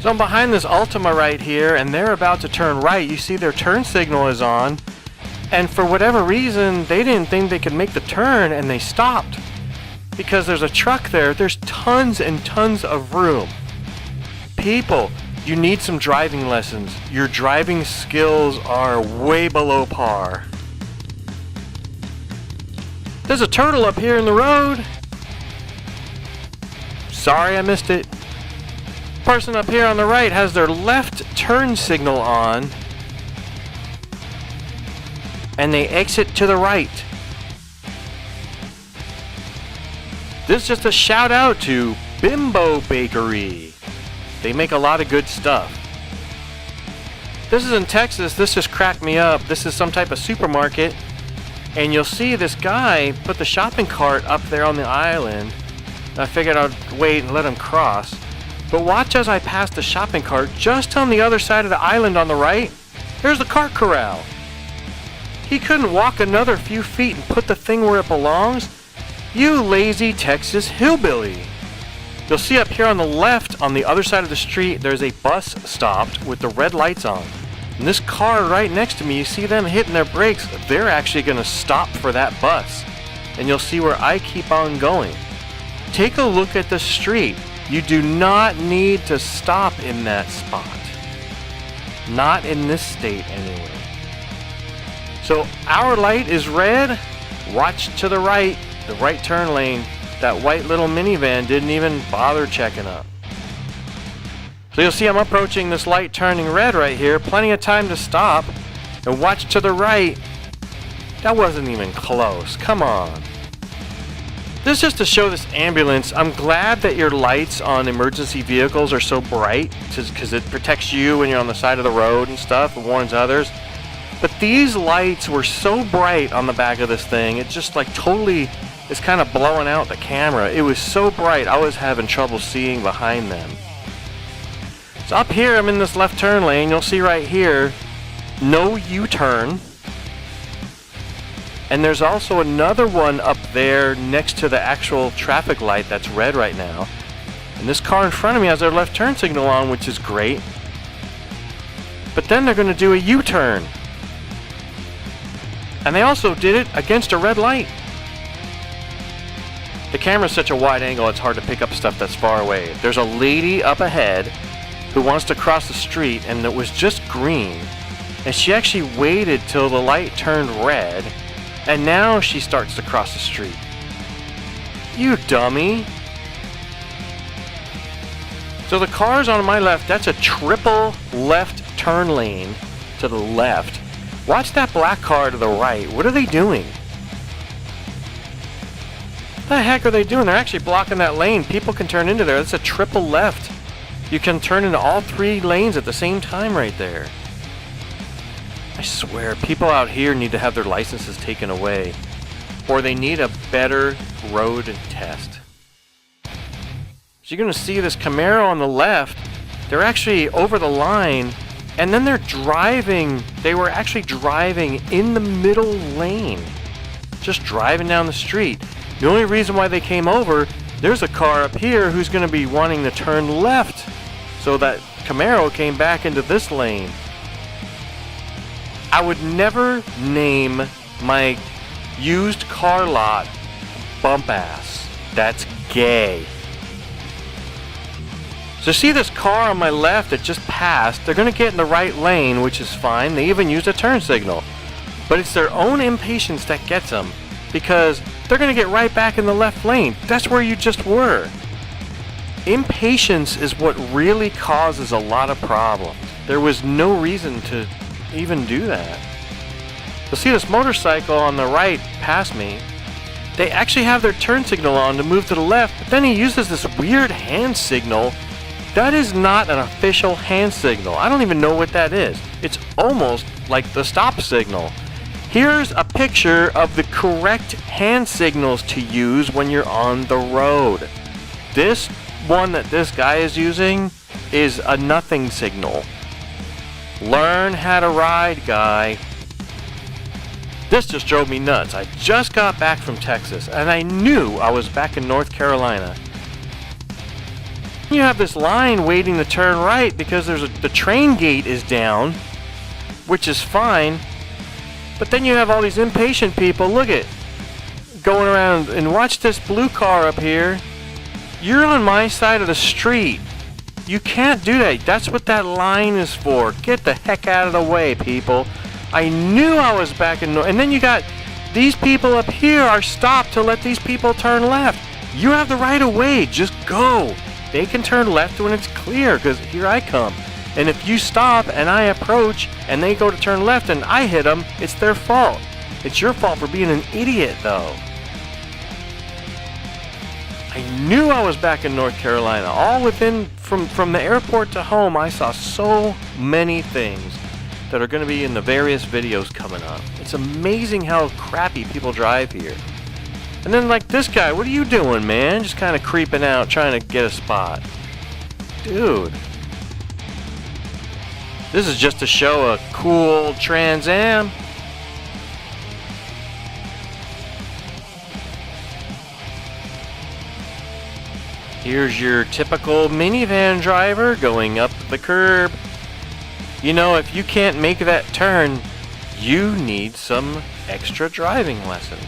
So I'm behind this Ultima right here, and they're about to turn right. You see their turn signal is on, and for whatever reason, they didn't think they could make the turn, and they stopped. Because there's a truck there, there's tons and tons of room. People, you need some driving lessons. Your driving skills are way below par. There's a turtle up here in the road. Sorry I missed it. Person up here on the right has their left turn signal on, and they exit to the right. This is just a shout out to Bimbo Bakery. They make a lot of good stuff. This is in Texas. This just cracked me up. This is some type of supermarket, and you'll see this guy put the shopping cart up there on the island. I figured I'd wait and let him cross. But watch as I pass the shopping cart, just on the other side of the island on the right, there's the cart corral. He couldn't walk another few feet and put the thing where it belongs? You lazy Texas hillbilly. You'll see up here on the left, on the other side of the street, there's a bus stopped with the red lights on. And this car right next to me, you see them hitting their brakes, they're actually going to stop for that bus. And you'll see where I keep on going. Take a look at the street. You do not need to stop in that spot. Not in this state anyway. So our light is red. Watch to the right turn lane. That white little minivan didn't even bother checking up. So you'll see I'm approaching this light turning red right here. Plenty of time to stop. And watch to the right. That wasn't even close. Come on. This is just to show this ambulance. I'm glad that your lights on emergency vehicles are so bright, because it protects you when you're on the side of the road and stuff, and warns others. But these lights were so bright on the back of this thing, it just like totally is kind of blowing out the camera. It was so bright, I was having trouble seeing behind them. So up here, I'm in this left turn lane. You'll see right here, no U-turn. And there's also another one up there next to the actual traffic light that's red right now. And this car in front of me has their left turn signal on, which is great. But then they're going to do a U-turn. And they also did it against a red light. The camera's such a wide angle, it's hard to pick up stuff that's far away. There's a lady up ahead who wants to cross the street, and it was just green. And she actually waited till the light turned red. And now she starts to cross the street. You dummy. So the cars on my left, that's a triple left turn lane to the left. Watch that black car to the right. What are they doing? What the heck are they doing? They're actually blocking that lane. People can turn into there. That's a triple left. You can turn into all three lanes at the same time right there. I swear, people out here need to have their licenses taken away, or they need a better road test. So you're going to see this Camaro on the left, they're actually over the line, and then they were actually driving in the middle lane, just driving down the street. The only reason why they came over, there's a car up here who's going to be wanting to turn left, so that Camaro came back into this lane. I would never name my used car lot bump ass. That's gay. So see this car on my left that just passed? They're going to get in the right lane, which is fine. They even used a turn signal. But it's their own impatience that gets them, because they're going to get right back in the left lane. That's where you just were. Impatience is what really causes a lot of problems. There was no reason to even do that. You'll see this motorcycle on the right past me. They actually have their turn signal on to move to the left, but then he uses this weird hand signal. That is not an official hand signal. I don't even know what that is. It's almost like the stop signal. Here's a picture of the correct hand signals to use when you're on the road. This one that this guy is using is a nothing signal. Learn how to ride, guy. This just drove me nuts. I just got back from Texas, and I knew I was back in North Carolina. You have this line waiting to turn right because the train gate is down, which is fine. But then you have all these impatient people, look at, going around, and watch this blue car up here. You're on my side of the street. You can't do that. That's what that line is for. Get the heck out of the way, people. I knew I was back in and then you got these people up here are stopped to let these people turn left. You have the right of way. Just go. They can turn left when it's clear, because here I come. And if you stop and I approach and they go to turn left and I hit them, it's their fault. It's your fault for being an idiot, though. I knew I was back in North Carolina. All within, from the airport to home, I saw so many things that are going to be in the various videos coming up. It's amazing how crappy people drive here. And then like this guy, what are you doing, man? Just kind of creeping out, trying to get a spot. Dude. This is just to show a cool Trans Am. Here's your typical minivan driver going up the curb. You know, if you can't make that turn, you need some extra driving lessons.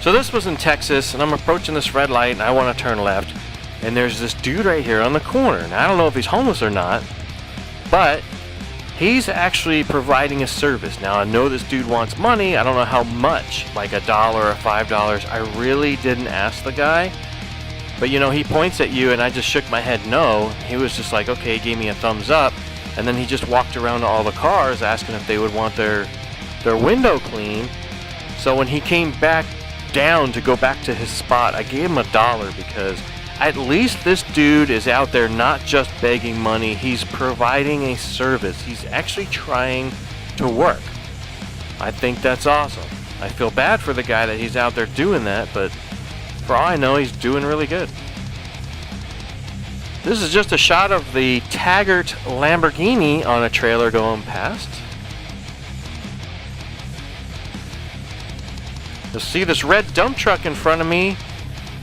So this was in Texas, and I'm approaching this red light, and I want to turn left. And there's this dude right here on the corner. Now, I don't know if he's homeless or not, but he's actually providing a service. Now, I know this dude wants money. I don't know how much, like $1 or $5. I really didn't ask the guy. But, you know, he points at you, and I just shook my head no. He was just like, okay, he gave me a thumbs up. And then he just walked around to all the cars asking if they would want their window clean. So when he came back down to go back to his spot, I gave him $1 because at least this dude is out there not just begging money. He's providing a service. He's actually trying to work. I think that's awesome. I feel bad for the guy that he's out there doing that, but for all I know, he's doing really good. This is just a shot of the Taggart Lamborghini on a trailer going past. You'll see this red dump truck in front of me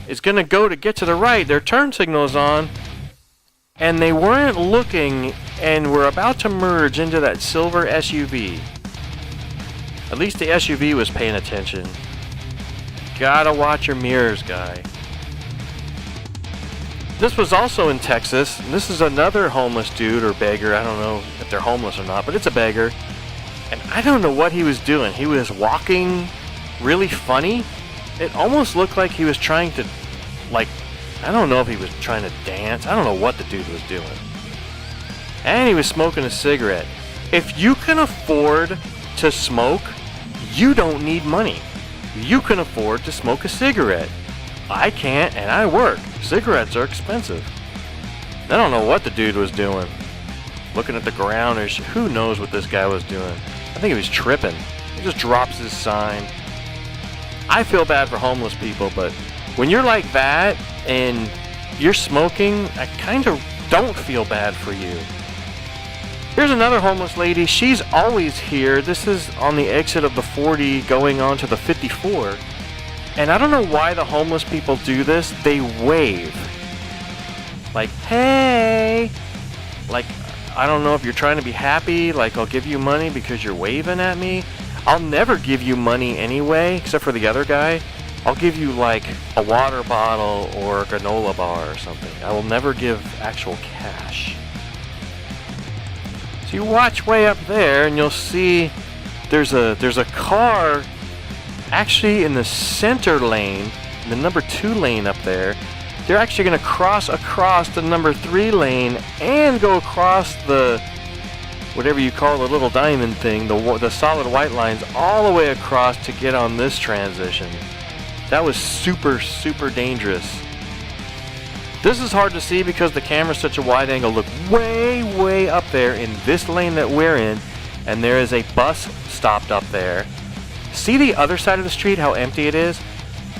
is going to go to get to the right. Their turn signal is on, and they weren't looking and were about to merge into that silver SUV. At least the SUV was paying attention. Gotta watch your mirrors, guy. This was also in Texas. This is another homeless dude or beggar. I don't know if they're homeless or not, but it's a beggar. And I don't know what he was doing. He was walking really funny. It almost looked like he was trying to, like, I don't know if he was trying to dance. I don't know what the dude was doing. And he was smoking a cigarette. If you can afford to smoke, you don't need money. You can afford to smoke a cigarette. I can't, and I work. Cigarettes are expensive. I don't know what the dude was doing. Looking at the ground, or who knows what this guy was doing. I think he was tripping. He just drops his sign. I feel bad for homeless people, but when you're like that and you're smoking, I kind of don't feel bad for you. Here's another homeless lady. She's always here. This is on the exit of the 40 going on to the 54. And I don't know why the homeless people do this. They wave. Like, hey. Like, I don't know if you're trying to be happy. Like, I'll give you money because you're waving at me. I'll never give you money anyway, except for the other guy. I'll give you, like, a water bottle or a granola bar or something. I will never give actual cash. So you watch way up there, and you'll see there's a car actually in the center lane, the number 2 lane up there. They're actually going to cross across the number 3 lane and go across the, whatever you call the little diamond thing, the solid white lines, all the way across to get on this transition. That was super, super dangerous. This is hard to see because the camera's such a wide angle. Look way, way up there in this lane that we're in, and there is a bus stopped up there. See the other side of the street, how empty it is?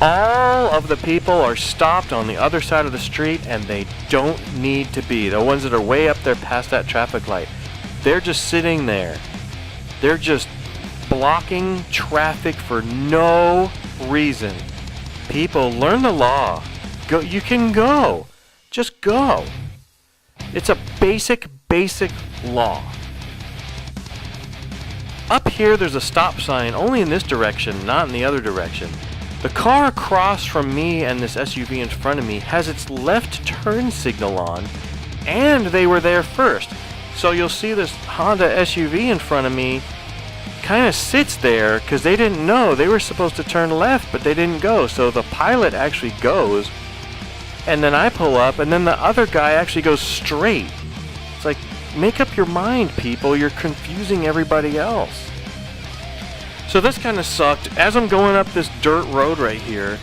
All of the people are stopped on the other side of the street, and they don't need to be. The ones that are way up there past that traffic light, they're just sitting there. They're just blocking traffic for no reason. People, learn the law. Go. You can go. just go. It's a basic law. Up here there's a stop sign only in this direction, not in the other direction. The car across from me and this SUV in front of me has its left turn signal on, and they were there first. So you'll see this Honda SUV in front of me kind of sits there because they didn't know they were supposed to turn left, but they didn't go. So the pilot actually goes, and then I pull up, and then the other guy actually goes straight. It's like, make up your mind, people. You're confusing everybody else. So this kind of sucked. As I'm going up this dirt road right here,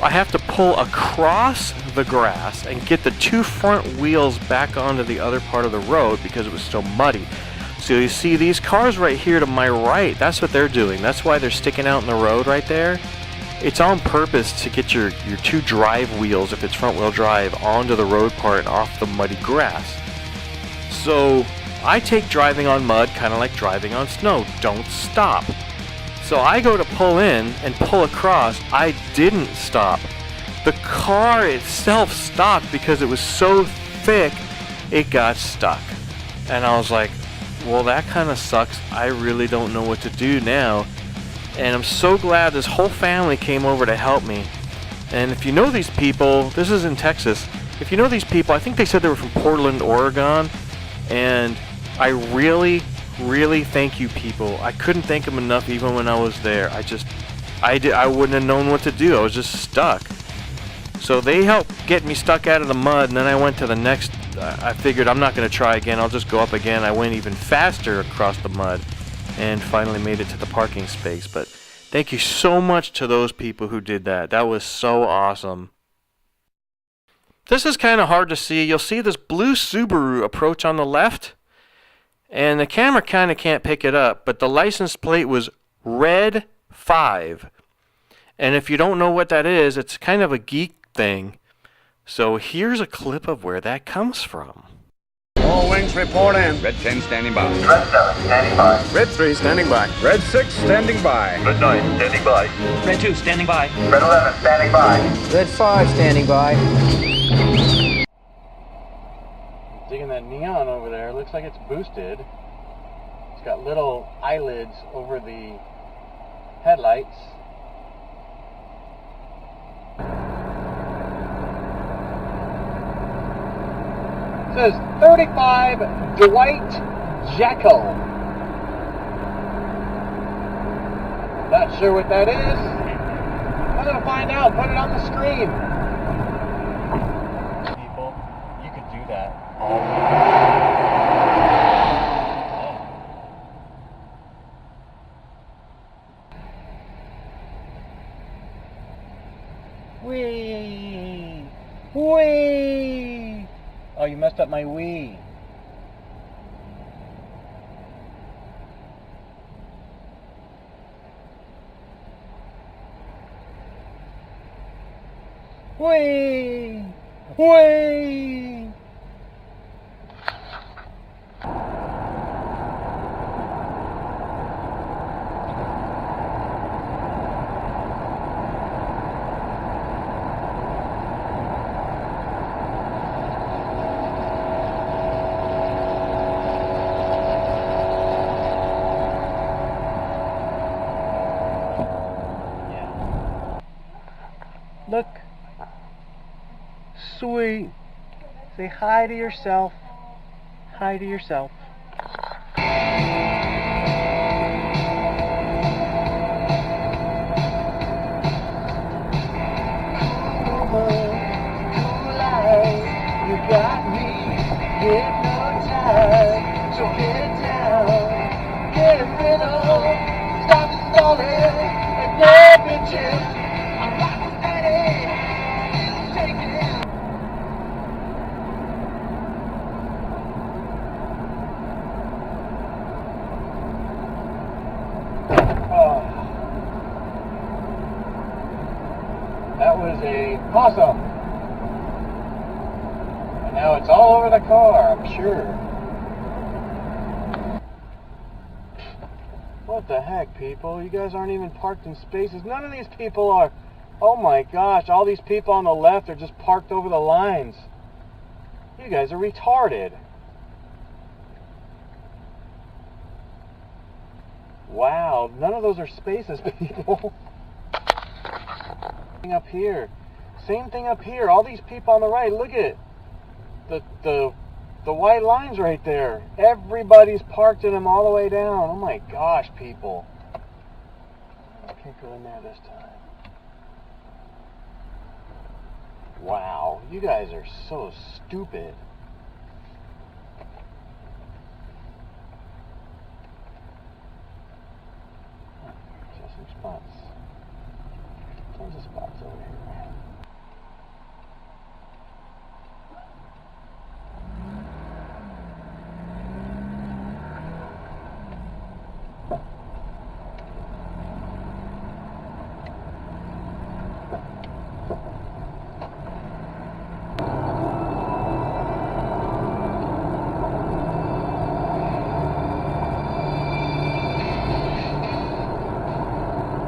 I have to pull across the grass and get the two front wheels back onto the other part of the road because it was so muddy. So you see these cars right here to my right, that's what they're doing. That's why they're sticking out in the road right there. It's on purpose to get your two drive wheels, if it's front wheel drive, onto the road part and off the muddy grass. So I take driving on mud kind of like driving on snow. Don't stop. So I go to pull in and pull across. I didn't stop. The car itself stopped because it was so thick it got stuck. And I was like, well, that kind of sucks. I really don't know what to do now. And I'm so glad this whole family came over to help me. And if you know these people, this is in Texas. If you know these people, I think they said they were from Portland, Oregon. And I really thank you people. I couldn't thank them enough even when I was there. I wouldn't have known what to do. I was just stuck. So they helped get me stuck out of the mud, and then I went to the next. I figured I'm not going to try again. I'll just go up again. I went even faster across the mud and finally made it to the parking space. But thank you so much to those people who did that. That was so awesome. This is kind of hard to see. You'll see this blue Subaru approach on the left. And the camera kind of can't pick it up, but the license plate was Red 5. And if you don't know what that is, it's kind of a geek thing. So here's a clip of where that comes from. All wings report in. Red 10 standing by. Red 7 standing by. Red 3 standing by. Red 6 standing by. Red 9 standing by. Red 2 standing by. Red 11 standing by. Red 5 standing by. Digging that neon over there. Looks like it's boosted. It's got little eyelids over the headlights. It says 35 Dwight Jekyll. Not sure what that is. I'm gonna find out. Put it on the screen. People, you could do that all Wee! Wee! Oh, you messed up my Wii. Wee! Wee! Look. Sweet. Say hi to yourself. Hi to yourself. You got me hypnotized. So get down, get it rhythm, stop the stalling, and get bitches. I'm rock steady, you take it. Oh, that was a possum. And now it's all over the car, I'm sure. What the heck, people? You guys aren't even parked in spaces. None of these people are. Oh my gosh, all these people on the left are just parked over the lines. You guys are retarded. Wow, none of those are spaces, people. Up here. Same thing up here. All these people on the right, look at the white lines right there. Everybody's parked in them all the way down. Oh my gosh, people. I can't go in there this time. Wow, you guys are so stupid. So some spots. Tons of spots over here.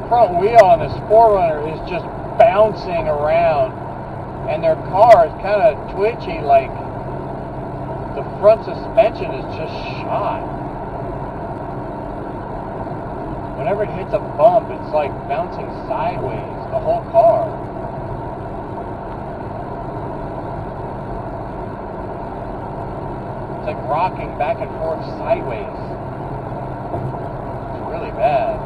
Front wheel on this 4Runner is just bouncing around, and their car is kind of twitchy, like the front suspension is just shot. Whenever it hits a bump, it's like bouncing sideways, the whole car. It's like rocking back and forth sideways. It's really bad.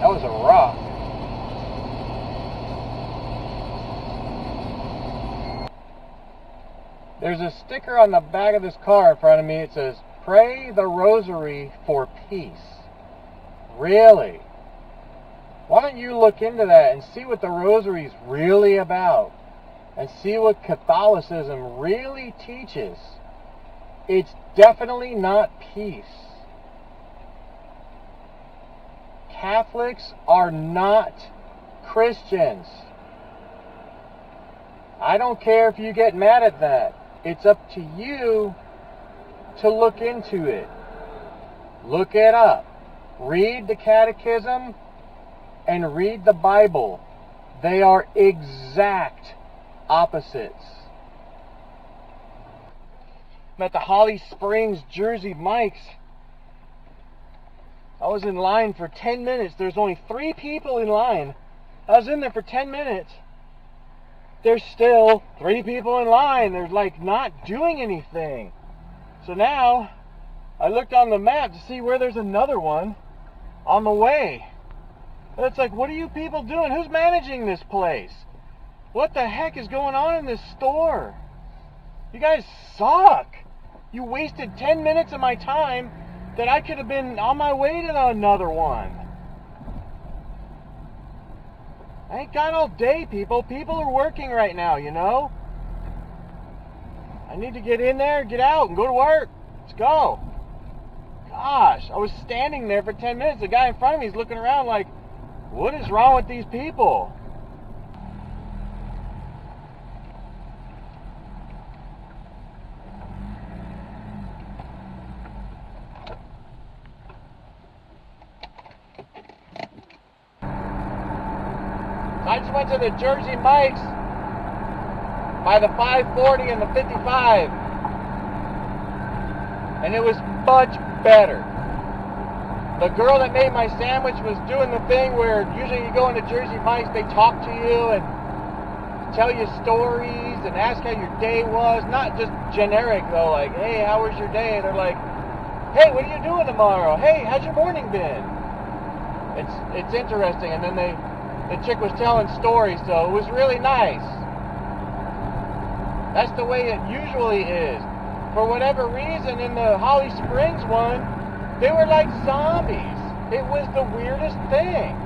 That was a rock. There's a sticker on the back of this car in front of me. It says, "Pray the Rosary for peace." Really? Why don't you look into that and see what the Rosary's really about? And see what Catholicism really teaches. It's definitely not peace. Catholics are not Christians. I don't care if you get mad at that. It's up to you to look into it. Look it up. Read the Catechism and read the Bible. They are exact opposites. I'm at the Holly Springs Jersey Mike's. I was in line for 10 minutes. There's only 3 people in line. I was in there for 10 minutes. There's still 3 people in line. They're like not doing anything. So now I looked on the map to see where there's another one on the way. And it's like, what are you people doing? Who's managing this place? What the heck is going on in this store? You guys suck. You wasted 10 minutes of my time that I could have been on my way to another one. I ain't got all day, people. People are working right now, you know? I need to get in there, get out, and go to work. Let's go. Gosh, I was standing there for 10 minutes. The guy in front of me is looking around like, what is wrong with these people? I just went to the Jersey Mike's by the 540 and the 55, and it was much better. The girl that made my sandwich was doing the thing where usually you go into Jersey Mike's, they talk to you and tell you stories and ask how your day was. Not just generic though, like, hey, how was your day? They're like, hey, what are you doing tomorrow? Hey, how's your morning been? It's interesting. And then the chick was telling stories, so it was really nice. That's the way it usually is. For whatever reason, in the Holly Springs one, they were like zombies. It was the weirdest thing.